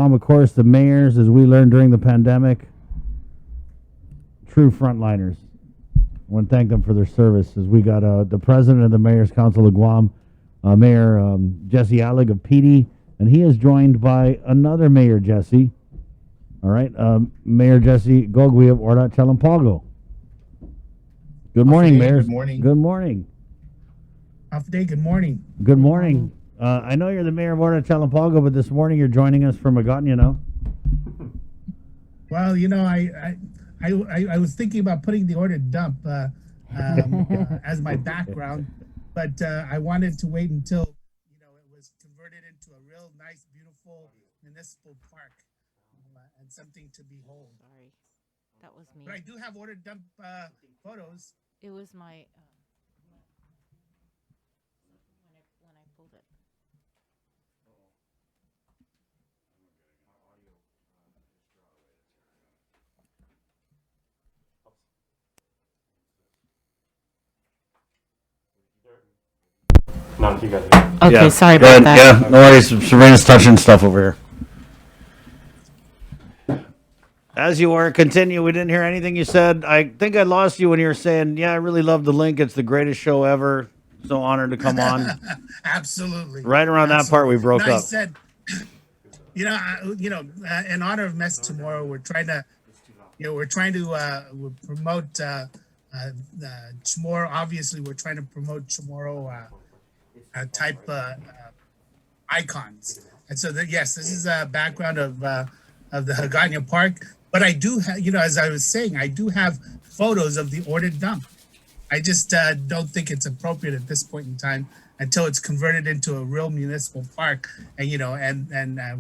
Guam. Of course, the mayors, as we learned during the pandemic, true frontliners. I want to thank them for their service. As we got the president of the Mayor's Council of Guam, Mayor Jesse Allig of PD, and he is joined by another Mayor Jesse. All right, Mayor Jesse Gogui of Orda Chalampago. Good morning, Mayor. Good morning. Good morning. Off day. Good morning. Good morning. I know you're the mayor of Orda Chalampago, but this morning you're joining us from Magadan, Well, I was thinking about putting the order dump as my background, but I wanted to wait until it was converted into a real nice, beautiful municipal park and something to behold. Sorry, that was me. But I do have order dump photos. It was my when I pulled it. Not if you got it. Okay, Yeah. sorry Go about ahead. that. Yeah, no worries. Serena's touching stuff over here. As you were, continue. We didn't hear anything you said. I think I lost you when you were saying, "Yeah, I really love the link. It's the greatest show ever. So honored to come on." Absolutely. Right around that part, we broke I up. said, in honor of Mess Tomorrow, we're trying to promote Chamorro. Obviously, we're trying to promote Chamorro type icons. And so, yes, this is a background of the Hagåtña Park. But I do have, as I was saying, I do have photos of the ordered dump. I just don't think it's appropriate at this point in time until it's converted into a real municipal park, and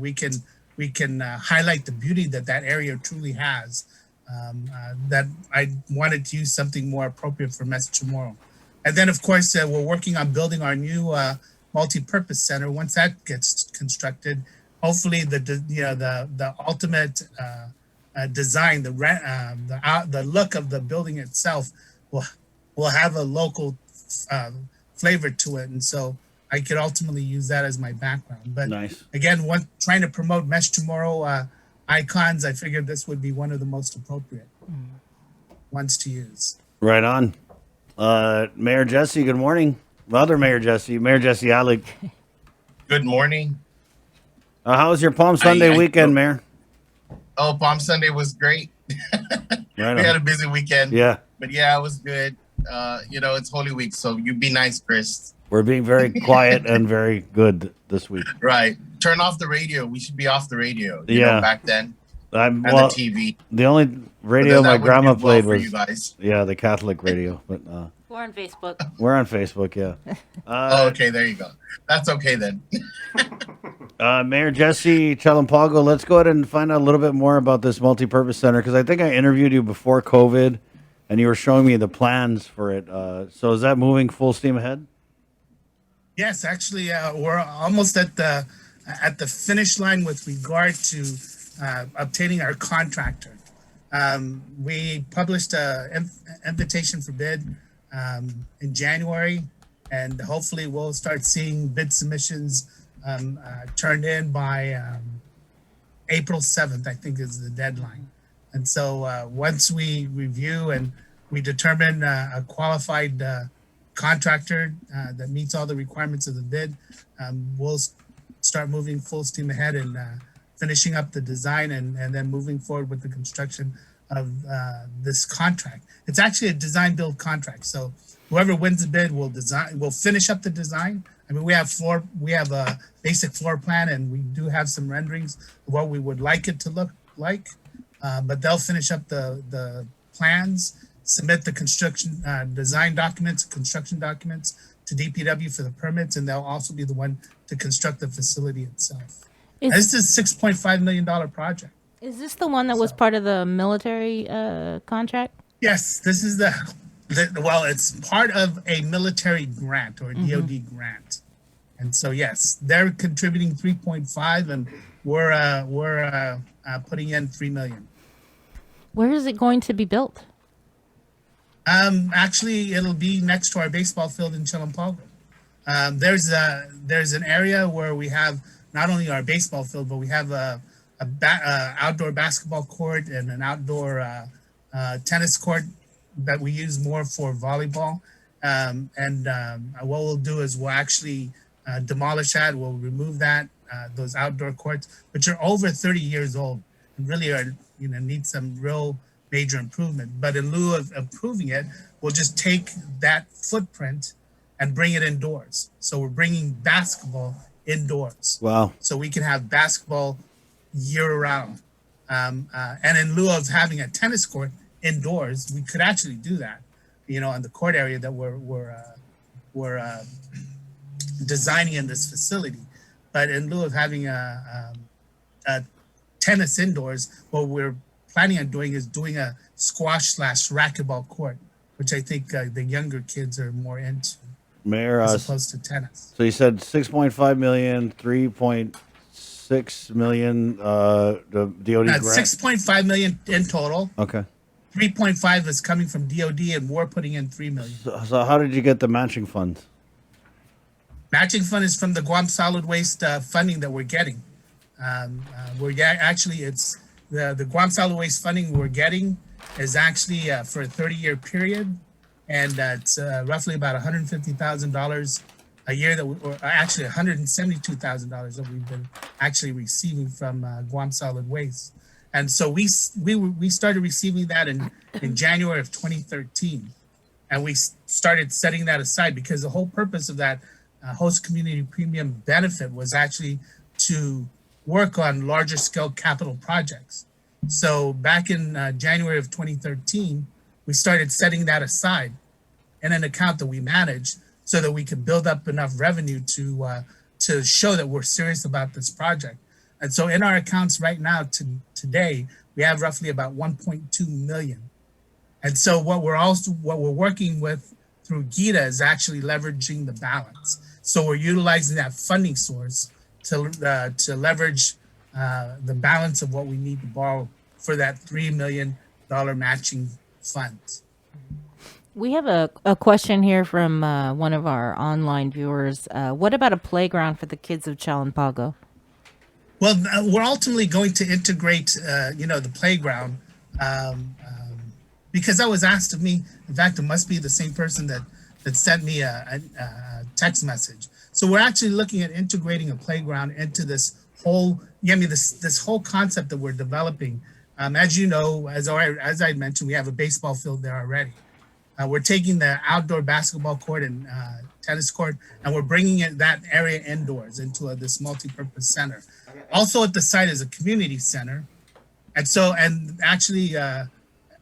we can highlight the beauty that area truly has. That I wanted to use something more appropriate for Mess Chamorro. And then, of course, we're working on building our new multi-purpose center. Once that gets constructed, hopefully the ultimate design, the look of the building itself will have a local flavor to it, and so I could ultimately use that as my background. But Nice. Again, trying to promote Mesh Chamorro icons, I figured this would be one of the most appropriate ones to use. Right on. Mayor Jesse, good morning. Other Mayor Jesse Allig. Good morning. How was your Palm Sunday weekend, Mayor? Oh, Palm Sunday was great. Right We had a on. busy weekend. Yeah, But yeah, it was good. It's Holy Week, so you be nice, Chris. we're being very quiet and very good this week. Right. Turn off the radio. We should be off the radio. Yeah. Back then. I'm And well. the TV. The only But radio then my that wouldn't grandma do well played for was you guys. the Catholic radio, but We're on Facebook. we're on Facebook. Yeah. Oh, okay. There you go. That's okay then. Mayor Jesse Chalampago, let's go ahead and find out a little bit more about this multipurpose center, because I think I interviewed you before COVID, and you were showing me the plans for it. So is that moving full steam ahead? Yes, actually, we're almost at the finish line with regard to obtaining our contractor. We published an invitation for bid in January, and hopefully we'll start seeing bid submissions turned in by April 7th, I think is the deadline. And so once we review and we determine a qualified contractor that meets all the requirements of the bid, we'll start moving full steam ahead and finishing up the design and then moving forward with the construction of this contract. It's actually a design build contract. So whoever wins the bid will finish up the design. I mean, we have a basic floor plan, and we do have some renderings of what we would like it to look like. But they'll finish up the plans, submit the construction design documents, construction documents to DPW for the permits, and they'll also be the one to construct the facility itself. This is a $6.5 million project. Is this the one that was part of the military contract? Yes, this is it's part of a military grant or DoD grant. And so, yes, they're contributing 3.5 and we're putting in 3 million. Where is it going to be built? Actually, it'll be next to our baseball field in Chalampago. There's an area where we have not only our baseball field, but we have a outdoor basketball court and an outdoor tennis court that we use more for volleyball. What we'll do is we'll actually demolish that. We'll remove those outdoor courts, which are over 30 years old and really are, need some real major improvement. But in lieu of improving it, we'll just take that footprint and bring it indoors. So we're bringing basketball indoors. Wow. So we can have basketball year round. And in lieu of having a tennis court indoors, we could actually do that, on the court area that we're designing in this facility. But in lieu of having a tennis indoors, what we're planning on doing is doing a squash / racquetball court, which I think the younger kids are more into. Mayor, as opposed to tennis. So you said 6.5 million, 3.6 million, the DOD grant? 6.5 million in total. Okay. 3.5 is coming from DOD, and we're putting in 3 million. So how did you get the matching funds? Matching fund is from the Guam Solid Waste funding that we're getting. It's the Guam Solid Waste funding we're getting is actually for a 30-year period, and it's roughly about $150,000 a year or actually $172,000 that we've been actually receiving from Guam Solid Waste. And so we started receiving that in January of 2013, and we started setting that aside because the whole purpose of that host community premium benefit was actually to work on larger scale capital projects. So back in January of 2013, we started setting that aside in an account that we manage so that we could build up enough revenue to show that we're serious about this project. And so in our accounts right now today, we have roughly about 1.2 million. And so what we're working with through GITA is actually leveraging the balance. So we're utilizing that funding source to leverage the balance of what we need to borrow for that $3 million matching funds. We have a question here from one of our online viewers. What about a playground for the kids of Chalampago? Well, we're ultimately going to integrate, the playground because that was asked of me. In fact, it must be the same person that sent me a text message. So we're actually looking at integrating a playground into this whole, this whole concept that we're developing. As you know, as I mentioned, we have a baseball field there already. We're taking the outdoor basketball court and tennis court, and we're bringing that area indoors into this multi-purpose center. Also at the site is a community center. And actually,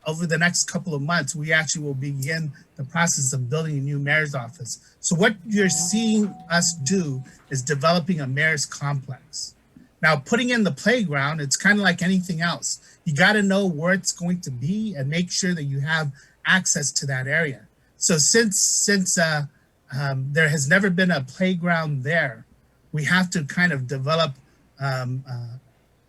over the next couple of months, we actually will begin the process of building a new mayor's office. So what you're seeing us do is developing a mayor's complex. Now, putting in the playground, it's kind of like anything else. You got to know where it's going to be and make sure that you have access to that area. So since there has never been a playground there, we have to kind of develop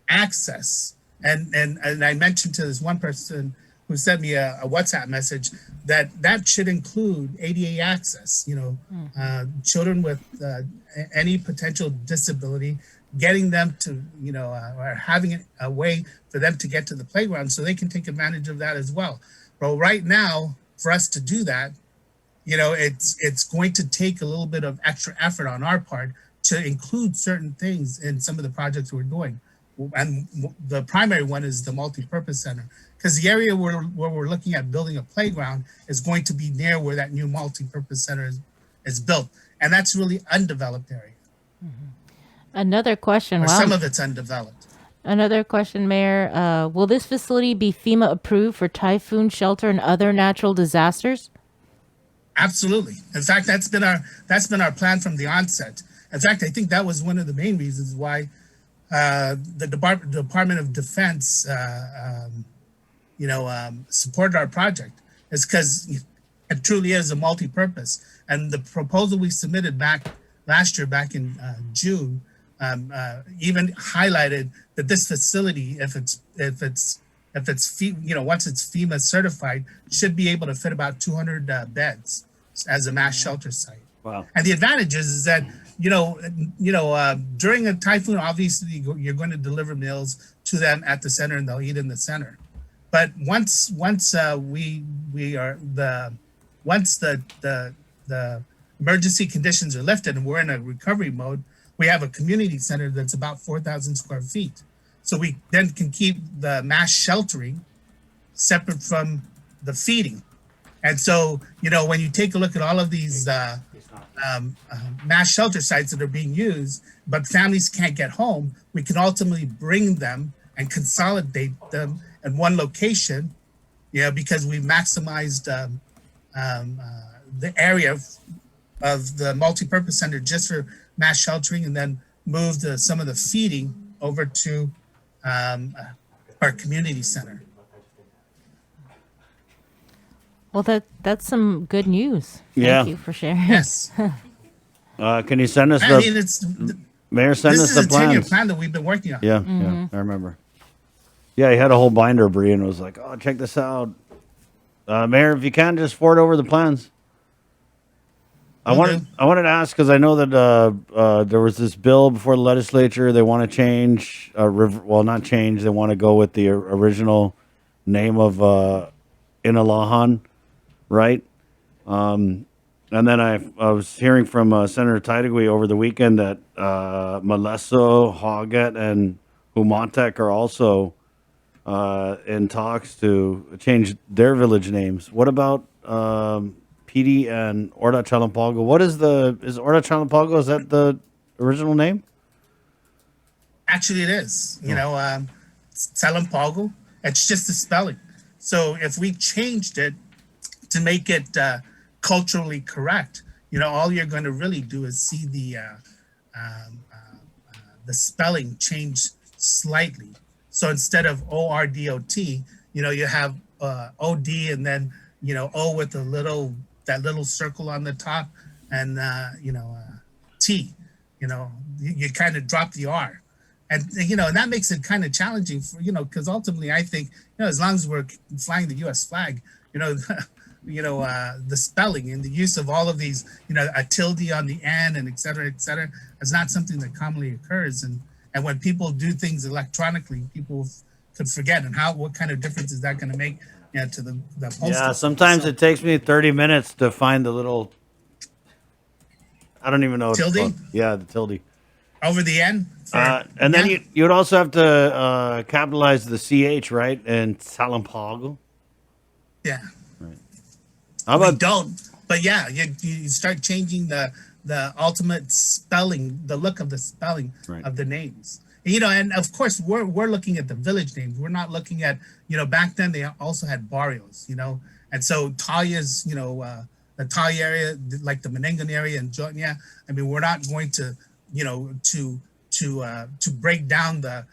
access. And I mentioned to this one person who sent me a WhatsApp message that should include ADA access, children with any potential disability, getting them to, or having a way for them to get to the playground so they can take advantage of that as well. But right now, for us to do that, it's going to take a little bit of extra effort on our part to include certain things in some of the projects we're doing. And the primary one is the multi-purpose center, because the area where we're looking at building a playground is going to be near where that new multi-purpose center is built. And that's really undeveloped area. Mm-hmm. Another question. Or some of it's undeveloped. Another question, Mayor. Will this facility be FEMA approved for typhoon shelter and other natural disasters? Absolutely. In fact, that's been our plan from the onset. In fact, I think that was one of the main reasons why the Department of Defense, supported our project, is because it truly is a multi-purpose. And the proposal we submitted last year, back in June, even highlighted that this facility, if it's once it's FEMA certified, should be able to fit about 200 beds as a mass shelter site. Wow. And the advantage is that during a typhoon, obviously you're going to deliver meals to them at the center, and they'll eat in the center. But once we are the once the emergency conditions are lifted and we're in a recovery mode, we have a community center that's about 4,000 square feet. So we then can keep the mass sheltering separate from the feeding. And so, when you take a look at all of these mass shelter sites that are being used, but families can't get home, we can ultimately bring them and consolidate them in one location, because we maximized the area of the multipurpose center just for mass sheltering, and then moved some of the feeding over to our community center. Well, that's some good news. Yeah. Thank you for sharing. Yes. Can you send us I mean, Mayor, send this us is the a 10-year plans. plan that we've been working on. Yeah, yeah, I remember. Yeah, he had a whole binder, Bree, and was like, "Oh, check this out, Mayor. If you can, just forward over the plans." I wanted to ask because I know that there was this bill before the legislature. They want to change, not change. They want to go with the original name of Inalahan, right? And then I was hearing from Senator Taitigui over the weekend that Malesso, Hoggett, and Humatek are also in talks to change their village names. What about PD and Orda Chalampago? Is Orda Chalampago, is that the original name? Actually, it is. Salampago. It's just the spelling. So if we changed it to make it culturally correct, all you're going to really do is see the spelling change slightly. So instead of ORDOT, you have OD and then O with that little circle on the top, and T. You kind of drop the R, and and that makes it kind of challenging for because ultimately I think as long as we're flying the U.S. flag, the spelling and the use of all of these, a tilde on the end and et cetera, is not something that commonly occurs. And when people do things electronically, people could forget. And what kind of difference is that going to make to the postal? Yeah, sometimes it takes me 30 minutes to find the little, I don't even know what it's Tilde? called. Yeah, the tilde. Over the end? And then you would also have to capitalize the CH, right? And Salampago. Yeah. How We about don't. But yeah, you start changing the ultimate spelling, the look of the spelling Right. of the names. And of course we're looking at the village names. We're not looking at, back then they also had barrios, and so Talia's, the Talia area, like the Menengan area and Jonia. I mean, we're not going to, to break down the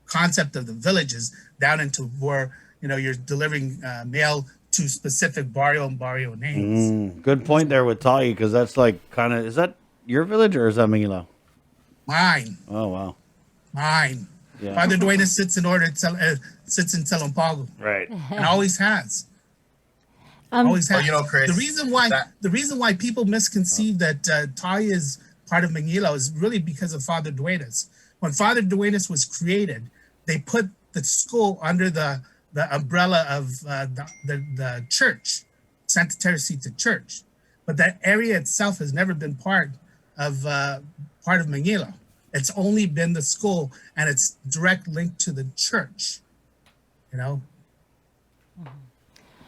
concept of the villages down into where you're delivering mail to specific barrio and barrio names. good point there with Tahi, because that's like kind of, is that your village or is that Mingila? Mine. Oh, wow. Mine. Yeah. Father Duenas sits in Salampago, Right. and always has. Always has. Chris, the reason why people misconceive that Talia is part of Manila is really because of Father Duenas. When Father Duenas was created, they put the school under the umbrella of the church, Santa Teresita Church, but that area itself has never been part of Manila. It's only been the school, and it's direct link to the church.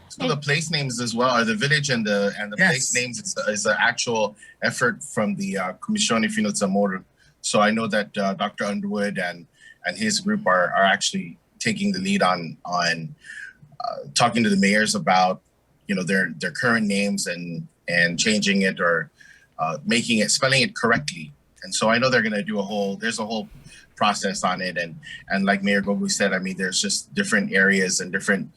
So the place names as well, or the village and the Yes. place names is an actual effort from the Comisión Fino Zamora. So I know that Dr. Underwood and his group are actually taking the lead on talking to the mayors about their current names and changing it or spelling it correctly. And so I know they're going to do there's a whole process on it. And like Mayor Gogu said, I mean, there's just different areas and different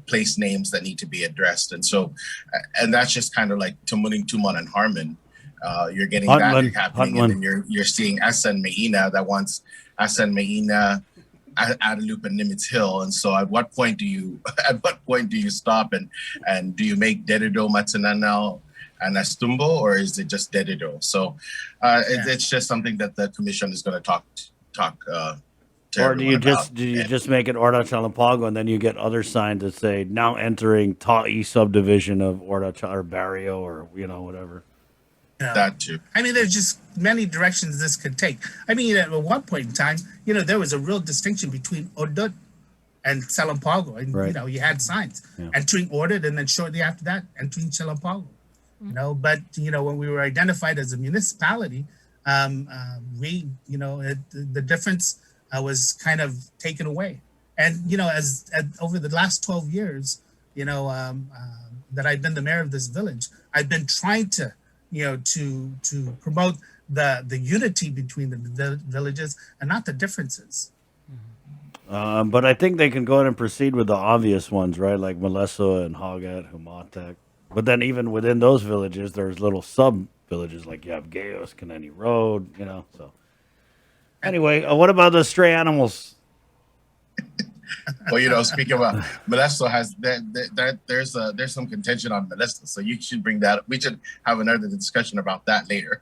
place names that need to be addressed. And so, and that's just kind of like Tumuning Tuman and Harmon. You're getting that happening. And then you're seeing Asan Meina that wants Asan Meina, Adelup and Nimitz Hill. And so at what point do you stop and do you make Deredo Matsananao anastumbo, or is it just dedido? So it's just something that the commission is going to talk to Or do you everyone about. just make it Orda Chalampago and then you get other signs that say now entering Ta'i subdivision of Orda or Barrio or whatever. That too. I mean, there's just many directions this could take. I mean, at one point in time, there was a real distinction between Odut and Salampago. And, Right. you had signs entering Odut and then shortly after that, entering Salampago. But, when we were identified as a municipality, the difference was kind of taken away. And, as over the last 12 years, that I've been the mayor of this village, I've been trying to, to promote the unity between the villages and not the differences. But I think they can go ahead and proceed with the obvious ones, right? Like Malesso and Hogat, Humatek. But then even within those villages, there's little sub villages like you have Gayos, Kanani Road, so. Anyway, what about the stray animals? Well, speaking about Molesto, there's some contention on Molesto, so you should bring that up. We should have another discussion about that later.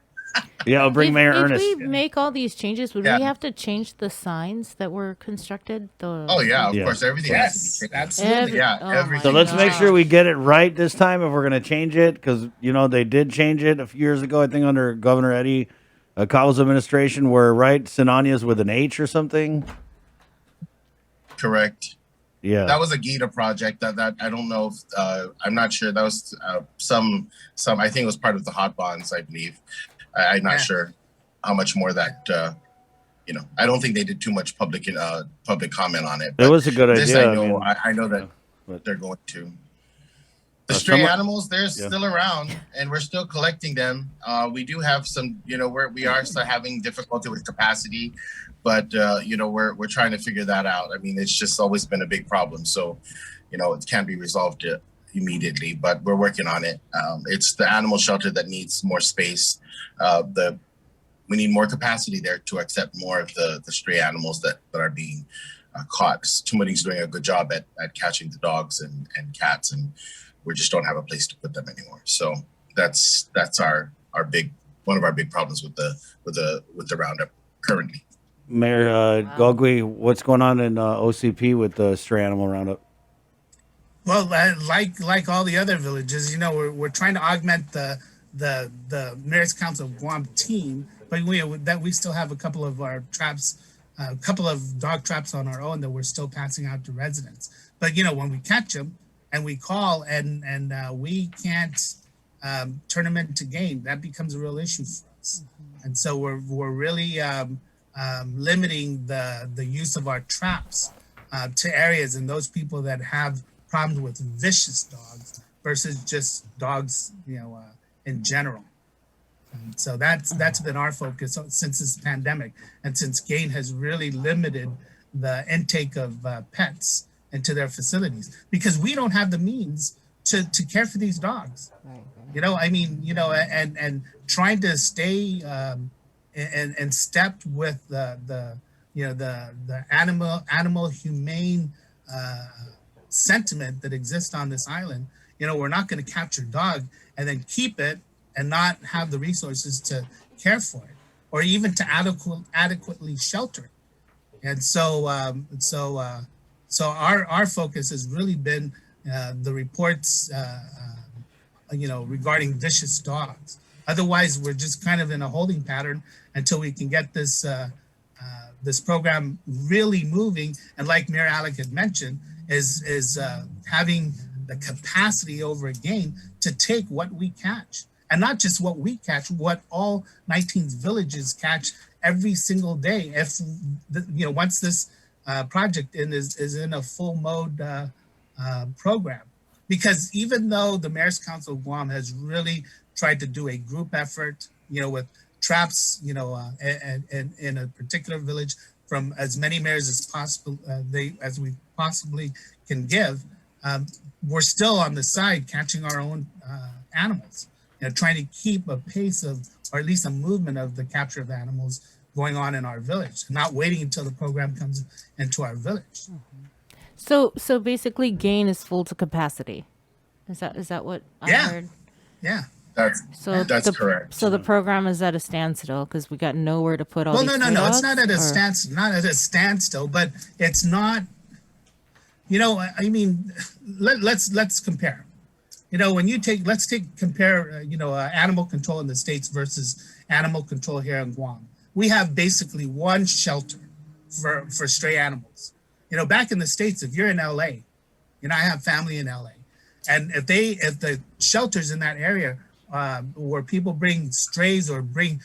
Yeah, I'll bring Mayor if Ernest. we make all these changes, would we have to change the signs that were constructed? Oh yeah, of course, everything has Yes, to be changed. absolutely. Everything. So let's make gosh. sure we get it right this time if we're going to change it, because, they did change it a few years ago, I think under Governor Eddie Cowell's administration, where, right, Sinania's with an H or something? Correct. Yeah. That was a Gita project that I don't know if I'm not sure. That was some I think it was part of the hot bonds, I believe. I'm not sure how much more that I don't think they did too much public comment on it. It was a good this idea. I know I mean, I know that but- they're going to. The stray some- animals, they're still around, and we're still collecting them. We do have some, we are still having difficulty with capacity, but we're trying to figure that out. I mean, it's just always been a big problem, so it can't be resolved immediately, but we're working on it. It's the animal shelter that needs more space. We need more capacity there to accept more of the stray animals that are being caught. Tumani's doing a good job at catching the dogs and cats, and we just don't have a place to put them anymore. So that's our one of our big problems with the roundup currently. Mayor Gogui, what's going on in OCP with the stray animal roundup? Well, like all the other villages, we're trying to augment the Mayor's Council of Guam team, but we still have a couple of our traps, a couple of dog traps on our own that we're still passing out to residents. But when we catch them and we call and we can't turn them into game, that becomes a real issue for us. And so we're really limiting the use of our traps to areas and those people that have problems with vicious dogs versus just dogs, in general. And so that's been our focus since this pandemic, and since GAIN has really limited the intake of pets into their facilities, because we don't have the means to care for these dogs. And trying to stay and step with the animal humane sentiment that exists on this island. We're not going to capture a dog and then keep it and not have the resources to care for it or even to adequately shelter it. And so our focus has really been the reports regarding vicious dogs. Otherwise, we're just kind of in a holding pattern until we can get this this program really moving. And like Mayor Alec had mentioned, is having the capacity over again to take what we catch, and not just what we catch, what all 19 villages catch every single day. If once this project is in a full mode program, because even though the Mayor's Council of Guam has really tried to do a group effort, with traps, and in a particular village from as many mayors as possible, as we possibly can give, we're still on the side catching our own animals, trying to keep a pace of, or at least a movement of the capture of animals going on in our village, not waiting until the program comes into our village. So basically, GAIN is full to capacity. Is that what I heard? Yeah. That's correct. So the program is at a standstill because we got nowhere to put all Well, these no, stray it's not dogs, at a or- standstill, not at a standstill, but it's not. I mean, let's compare. When you compare, animal control in the States versus animal control here in Guam. We have basically one shelter for stray animals. Back in the States, if you're in LA, I have family in LA, and if the shelters in that area where people bring strays or bring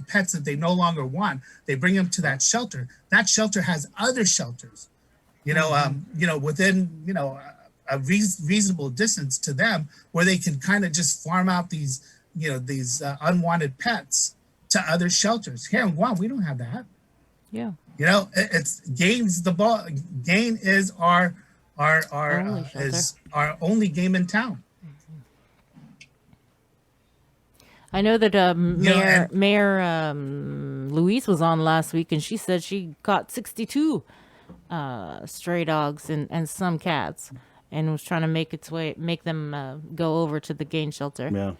pets that they no longer want, they bring them to that shelter. That shelter has other shelters, within a reasonable distance to them, where they can kind of just farm out these unwanted pets to other shelters. Here in Guam, we don't have that. Yeah. It's Gain's the ball. Gain is our Only shelter. is our only game in town. I know that and- Mayor Louise was on last week, and she said she caught 62 stray dogs and some cats, and was trying to make them go over to the Gain shelter. Yeah.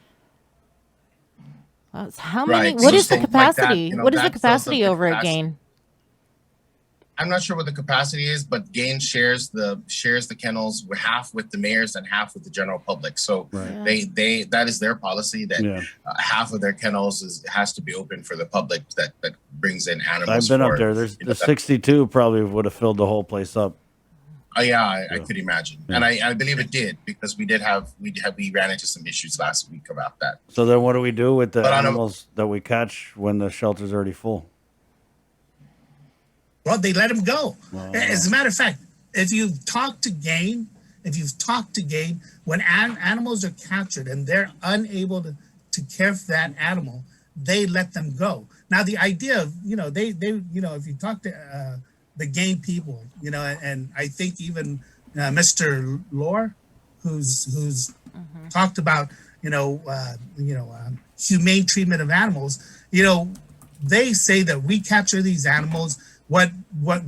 How Right, many? What so is the things like that, capacity? What is the that fills up capacity the over at capacity. Gain? I'm not sure what the capacity is, but Gain shares the kennels half with the mayors and half with the general public. So Right. they that is their policy that Yeah. half of their kennels has to be open for the public that brings in animals. I've been for, up there. There's you know, the 62 probably would have filled the whole place up. I could imagine, and I believe it did, because we ran into some issues last week about that. So then what do we do with the But on a- animals that we catch when the shelter's already full? Well, they let them go. Wow. As a matter of fact, if you've talked to Gain, when animals are captured and they're unable to care for that animal, they let them go. Now, the idea of, if you talk to the Gain people, and I think even Mr. Lore, who's talked about, humane treatment of animals, they say that we capture these animals. What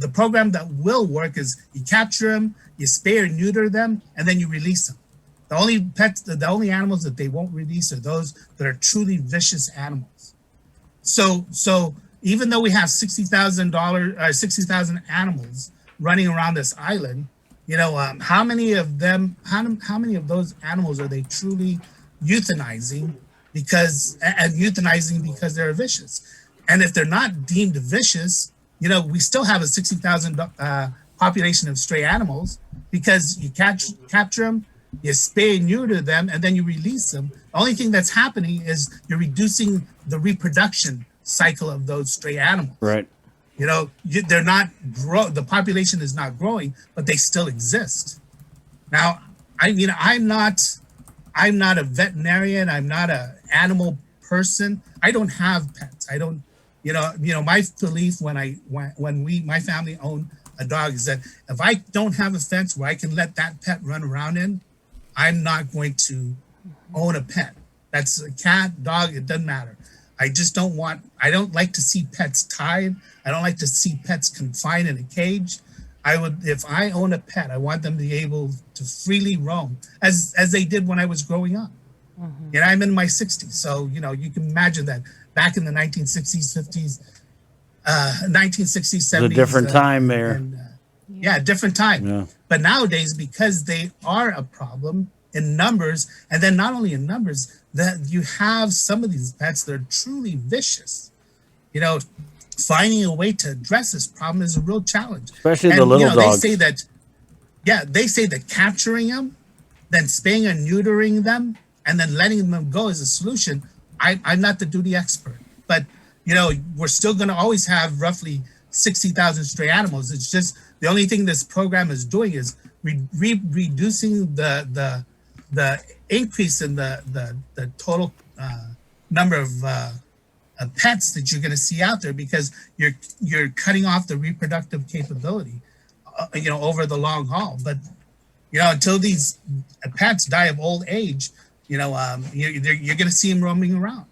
the program that will work is you capture them, you spay or neuter them, and then you release them. The only animals that they won't release are those that are truly vicious animals. So even though we have 60,000 animals running around this island, how many of those animals are they truly euthanizing because they're vicious? And if they're not deemed vicious, we still have a 60,000 population of stray animals, because you capture them, you spay and neuter them, and then you release them. The only thing that's happening is you're reducing the reproduction cycle of those stray animals. Right. They're not the population is not growing, but they still exist. Now, I'm not a veterinarian. I'm not an animal person. I don't have pets. I don't. My belief when my family owned a dog is that if I don't have a fence where I can let that pet run around in, I'm not going to own a pet. That's a cat, dog, it doesn't matter. I don't like to see pets tied. I don't like to see pets confined in a cage. If I own a pet, I want them to be able to freely roam as they did when I was growing up. And I'm in my 60s. So, you can imagine that back in the 1960s, 50s, 1960s, 70s. It's a different time, Mayor. Different time. Yeah. But nowadays, because they are a problem in numbers, and then not only in numbers, that you have some of these pets that are truly vicious. Finding a way to address this problem is a real challenge. Especially the little dogs. They say that capturing them, then spaying and neutering them, and then letting them go is a solution. I'm not the duty expert, but we're still going to always have roughly 60,000 stray animals. It's just the only thing this program is doing is reducing the increase in the total number of pets that you're going to see out there, because you're cutting off the reproductive capability, over the long haul. But until these pets die of old age, you're going to see them roaming around.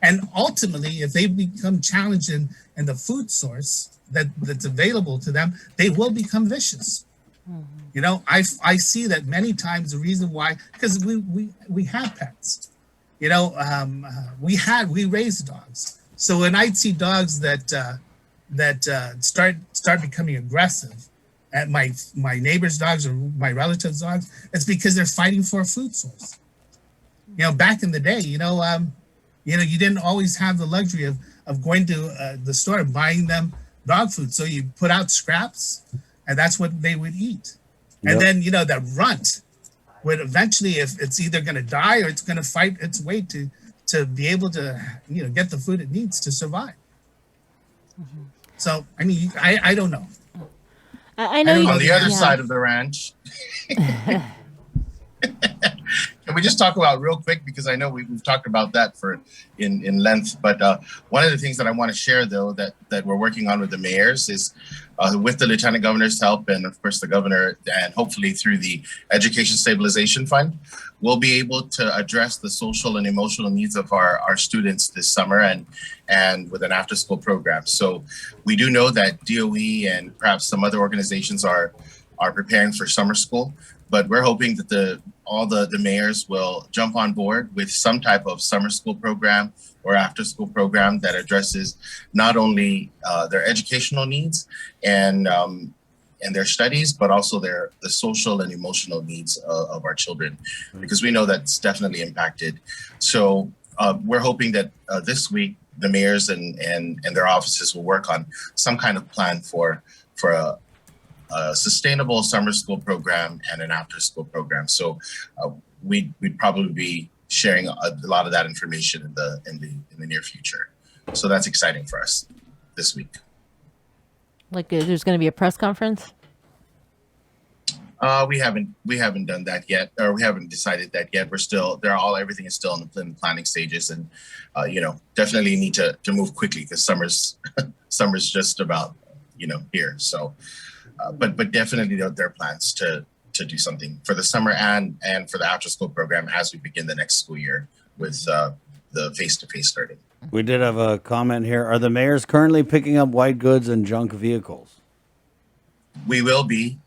And ultimately, if they become challenged in the food source that's available to them, they will become vicious. I see that many times. The reason why, because we have pets, we raised dogs. So when I'd see dogs that start becoming aggressive at my neighbor's dogs or my relatives' dogs, it's because they're fighting for a food source. Back in the day, you didn't always have the luxury of going to the store and buying them dog food. So you put out scraps, and that's what they would eat. And then that runt would eventually, if it's either going to die or it's going to fight its way to be able to get the food it needs to survive. So I mean, I don't know. I know don't you, On the other yeah. side of the ranch, can we just talk about real quick, because I know we've talked about that in length, but one of the things that I want to share, though, that we're working on with the mayors is with the lieutenant governor's help, and of course the governor, and hopefully through the Education Stabilization Fund, we'll be able to address the social and emotional needs of our students this summer, and with an after school program. So we do know that DOE and perhaps some other organizations are preparing for summer school, but we're hoping that all the mayors will jump on board with some type of summer school program or after school program that addresses not only their educational needs and their studies, but also the social and emotional needs of our children, because we know that's definitely impacted. So we're hoping that this week the mayors and their offices will work on some kind of plan for a sustainable summer school program and an after school program. So we'd probably be sharing a lot of that information in the near future. So that's exciting for us this week. Like there's going to be a press conference? We haven't done that yet, or we haven't decided that yet. We're still everything is still in the planning stages, and definitely need to move quickly because summer's just about here. So, but definitely there are plans to do something for the summer and for the after school program as we begin the next school year with the face-to-face learning. We did have a comment here. Are the mayors currently picking up white goods and junk vehicles? We will be.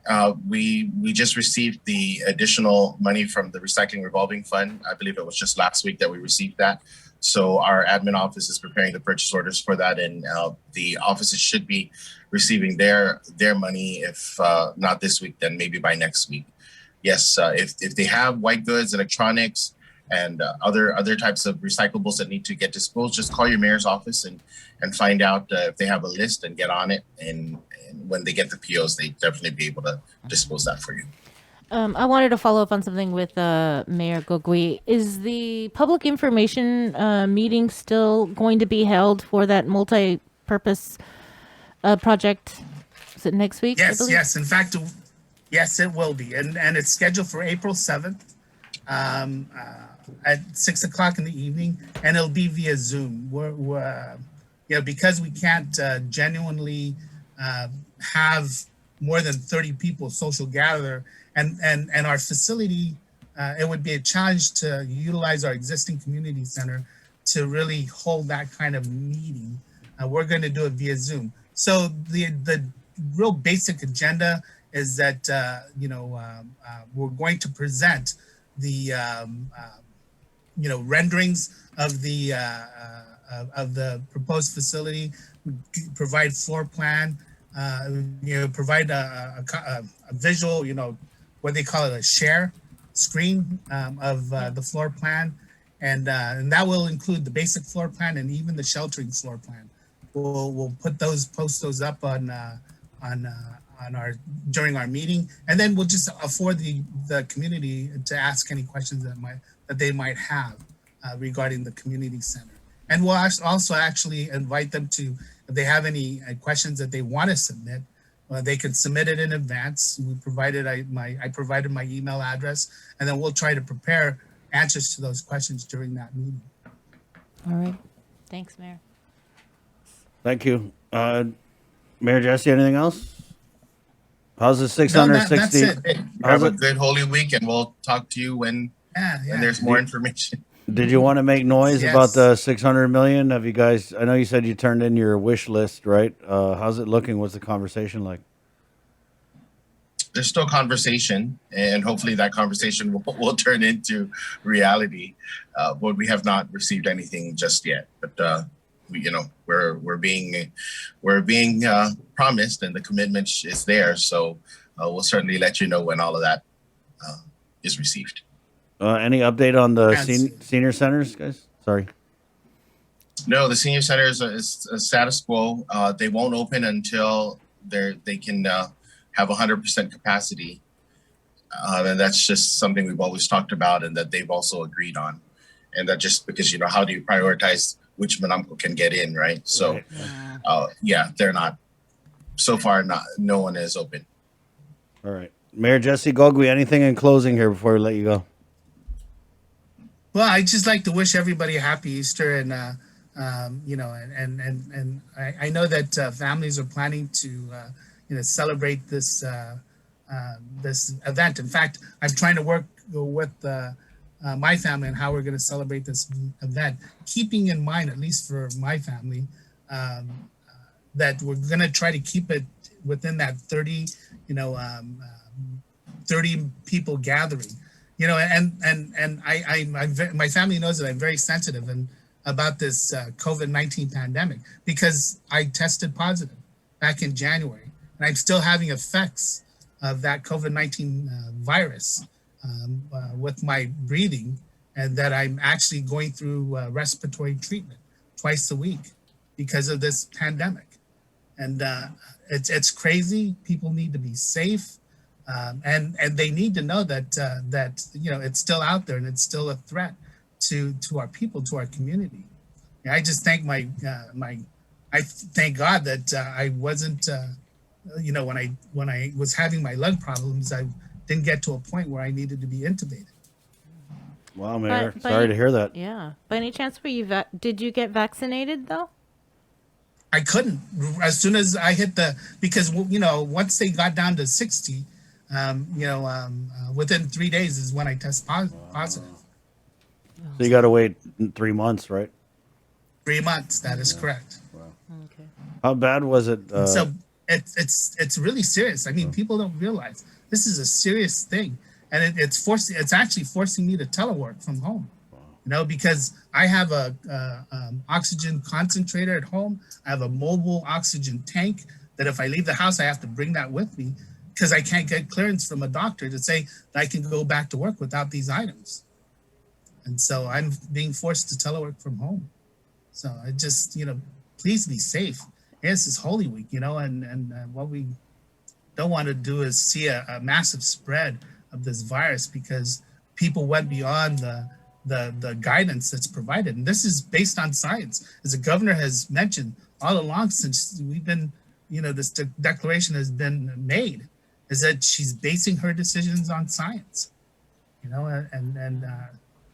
We just received the additional money from the Recycling Revolving Fund. I believe it was just last week that we received that. So our admin office is preparing the purchase orders for that, and the offices should be receiving their money, if not this week, then maybe by next week. Yes, if they have white goods, electronics, and other types of recyclables that need to get disposed, just call your mayor's office and find out if they have a list and get on it. And when they get the POs, they definitely be able to dispose that for you. I wanted to follow up on something with Mayor Gogui. Is the public information meeting still going to be held for that multi-purpose project? Is it next week? Yes. In fact, yes, it will be, and it's scheduled for April 7th at 6:00 in the evening, and it'll be via Zoom. We're because we can't genuinely have more than 30 people social gather, and our facility, it would be a challenge to utilize our existing community center to really hold that kind of meeting. We're going to do it via Zoom. So the real basic agenda is that we're going to present the renderings of the proposed facility, provide floor plan, provide a visual, what they call it, a share screen of the floor plan, and that will include the basic floor plan and even the sheltering floor plan. We'll post those up on our during our meeting, and then we'll just afford the community to ask any questions that they might have regarding the community center. And we'll also actually invite them to, if they have any questions that they want to submit, they can submit it in advance. I provided my email address, and then we'll try to prepare answers to those questions during that meeting. All right. Thanks, Mayor. Thank you. Mayor Jesse, anything else? How's the No, 660? that's it. Have a good Holy Week, and we'll talk to you when there's more information. Did you want to make noise Yes. about the 600 million? Have you guys, I know you said you turned in your wish list, right? How's it looking? What's the conversation like? there's still conversation, and hopefully that conversation will turn into reality. But we have not received anything just yet. But we, we're being promised, and the commitment is there. So we'll certainly let you know when all of that is received. Any update on the Yes. senior centers, guys? Sorry. No, the senior center is a status quo. They won't open until they can have 100% capacity, and that's just something we've always talked about, and that they've also agreed on. And that just because how do you prioritize which Manamco can get in, right? So, Right. yeah, they're not. So far, no one is open. All right. Mayor Jesse Gogui, anything in closing here before we let you go? Well, I just like to wish everybody a happy Easter, and I know that families are planning to celebrate this this event. In fact, I'm trying to work with my family on how we're going to celebrate this event, keeping in mind, at least for my family, that we're going to try to keep it within that 30 people gathering. My family knows that I'm very sensitive and about this COVID-19 pandemic, because I tested positive back in January, and I'm still having effects of that COVID-19 virus with my breathing, and that I'm actually going through respiratory treatment twice a week because of this pandemic. And it's crazy. People need to be safe. And they need to know that it's still out there, and it's still a threat to our people, to our community. And I just thank I thank God that I wasn't when I was having my lung problems, I didn't get to a point where I needed to be intubated. Wow, Mayor. But Sorry to hear that. Yeah. By any chance, did you get vaccinated though? I couldn't. As soon as I hit because once they got down to 60, within 3 days is when I test positive. So you got to wait 3 months, right? 3 months. That is correct. Okay. How bad was it? So it's really serious. I mean, people don't realize this is a serious thing, and it's actually forcing me to telework from home. Because I have a oxygen concentrator at home. I have a mobile oxygen tank that if I leave the house, I have to bring that with me, because I can't get clearance from a doctor to say that I can go back to work without these items. And so I'm being forced to telework from home. So I just, please be safe. Yes, it's Holy Week, and what we don't want to do is see a massive spread of this virus, because people went beyond the guidance that's provided. And this is based on science. As the governor has mentioned all along, since we've been, this declaration has been made, is that she's basing her decisions on science.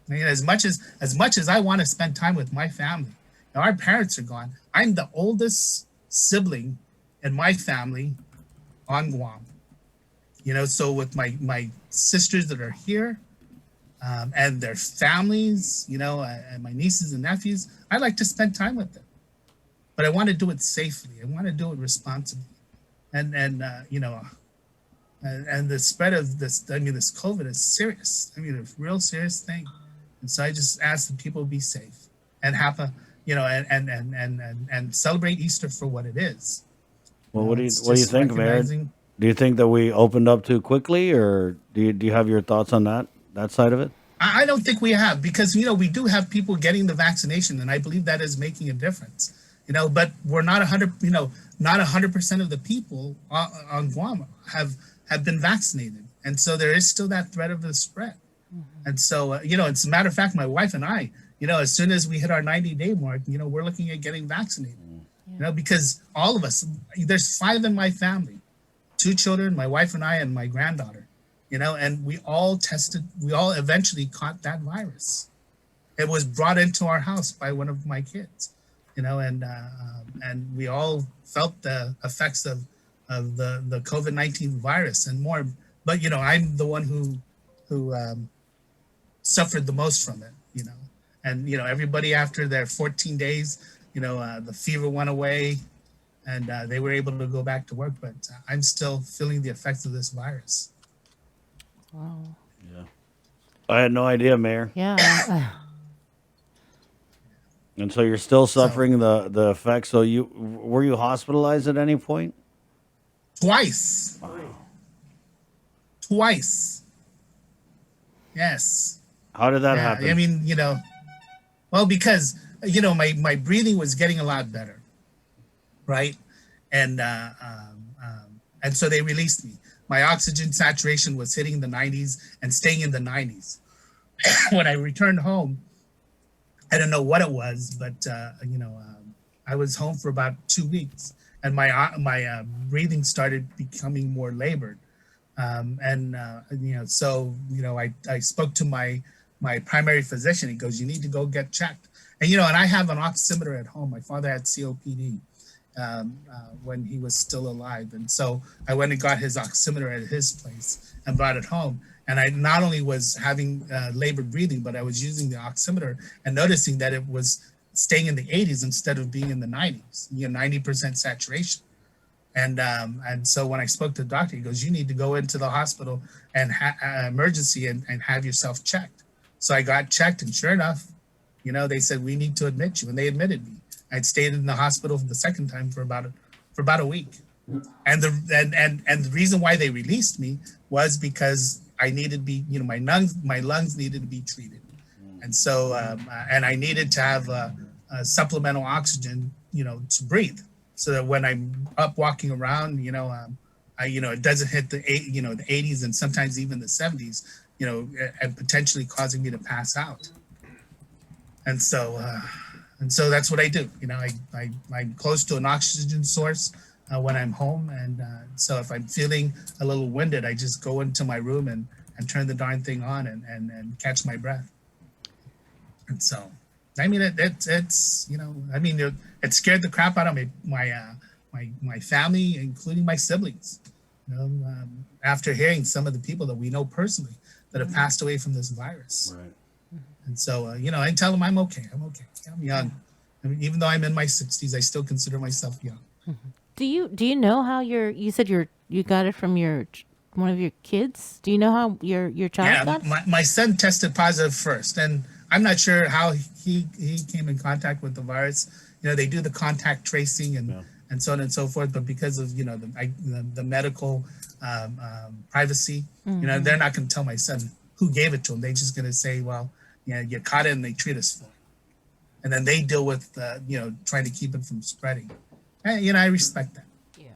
As much as I want to spend time with my family, our parents are gone. I'm the oldest sibling in my family on Guam. So with my sisters that are here, and their families, and my nieces and nephews, I like to spend time with them. But I want to do it safely. I want to do it responsibly. And the spread of this COVID is serious. A real serious thing. And so I just ask that people be safe and have and celebrate Easter for what it is. Well, what do you think, Mayor? Do you think that we opened up too quickly, or do you have your thoughts on that side of it? I don't think we have, because we do have people getting the vaccination, and I believe that is making a difference. But we're not 100% of the people on Guam have been vaccinated, and so there is still that threat of the spread. Mm-hmm. And so as a matter of fact, my wife and I, as soon as we hit our 90-day mark, we're looking at getting vaccinated. Yeah. Because all of us, there's 5 in my family, 2 children, my wife and I, and my granddaughter. And we all eventually caught that virus. It was brought into our house by one of my kids, and we all felt the effects of the COVID-19 virus and more. But, I'm the one who suffered the most from it, and, everybody after their 14 days, the fever went away, and they were able to go back to work. But I'm still feeling the effects of this virus. Wow. I had no idea, Mayor. Yeah. And so you're still So suffering the effects. So were you hospitalized at any point? twice, twice, yes. How did that Yeah, happen? I mean, well, because my breathing was getting a lot better, right? And and so they released me. My oxygen saturation was hitting the 90s and staying in the 90s. When I returned home, I don't know what it was, but I was home for about 2 weeks, and my breathing started becoming more labored. I spoke to my primary physician. He goes, "You need to go get checked." And I have an oximeter at home. My father had COPD when he was still alive, and so I went and got his oximeter at his place and brought it home. And I not only was having labored breathing, but I was using the oximeter and noticing that it was staying in the 80s instead of being in the 90s, 90% saturation. And so when I spoke to the doctor, he goes, "You need to go into the hospital and emergency and have yourself checked." So I got checked, and sure enough, they said, "We need to admit you," and they admitted me. I'd stayed in the hospital for the second time for about a week, and the reason why they released me was because I needed to be, my lungs needed to be treated, and so and I needed to have a supplemental oxygen, to breathe, so that when I'm up walking around, it doesn't hit the 80s and sometimes even the 70s, and potentially causing me to pass out. And so that's what I do. I'm close to an oxygen source when I'm home, and so if I'm feeling a little winded, I just go into my room and turn the darn thing on and catch my breath. And so, I mean, it scared the crap out of my family, including my siblings. After hearing some of the people that we know personally that have passed away from this virus. Right. And so, I tell them I'm okay. I'm young. I mean, even though I'm in my 60s, I still consider myself young. Do you know how you said you got it from one of your kids? Do you know how your child got it? My son tested positive first, and I'm not sure how he came in contact with the virus. They do the contact tracing and so on and so forth, but because of the medical privacy, they're not going to tell my son who gave it to him. They're just going to say, well, you caught it and they treat us for it, and then they deal with trying to keep it from spreading. I respect that. Yeah.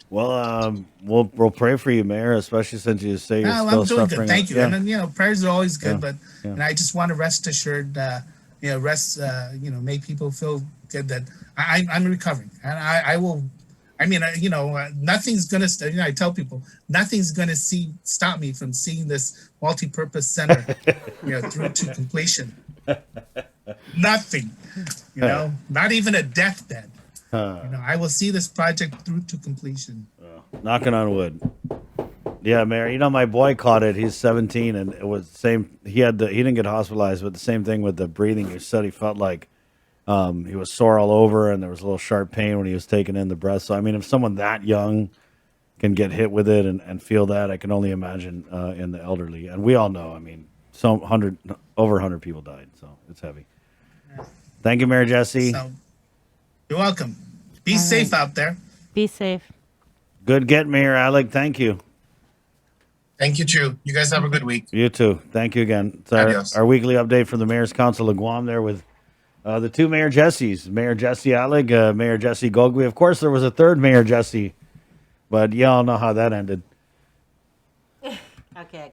Well, we'll pray for you, Mayor, especially since you say you're still I'm doing suffering. good. Thank you. Yeah. And then, prayers are always good, Yeah. but Yeah. and I just want to rest assured, make people feel good that I'm recovering, and I will. I mean, nothing's gonna. I tell people nothing's gonna stop me from seeing this multipurpose center, through to completion. Nothing, not even a deathbed. I will see this project through to completion. Knocking on wood. Yeah, Mayor. My boy caught it. He's 17, and it was the same. He didn't get hospitalized, but the same thing with the breathing. He said he felt like he was sore all over, and there was a little sharp pain when he was taking in the breath. So, I mean, if someone that young can get hit with it and feel that, I can only imagine in the elderly. And we all know, I mean, over 100 people died, so it's heavy. Thank you, Mayor Jesse. So, you're welcome. Be All safe right. out there. Be safe. Good get, Mayor Alec. Thank you. Thank you, too. You guys have a good week. You too. Thank you again. It's Adios. our weekly update from the Mayor's Council of Guam there with the two Mayor Jessies, Mayor Jesse Alec, Mayor Jesse Gogwe. Of course, there was a third Mayor Jesse, but y'all know how that ended. Okay.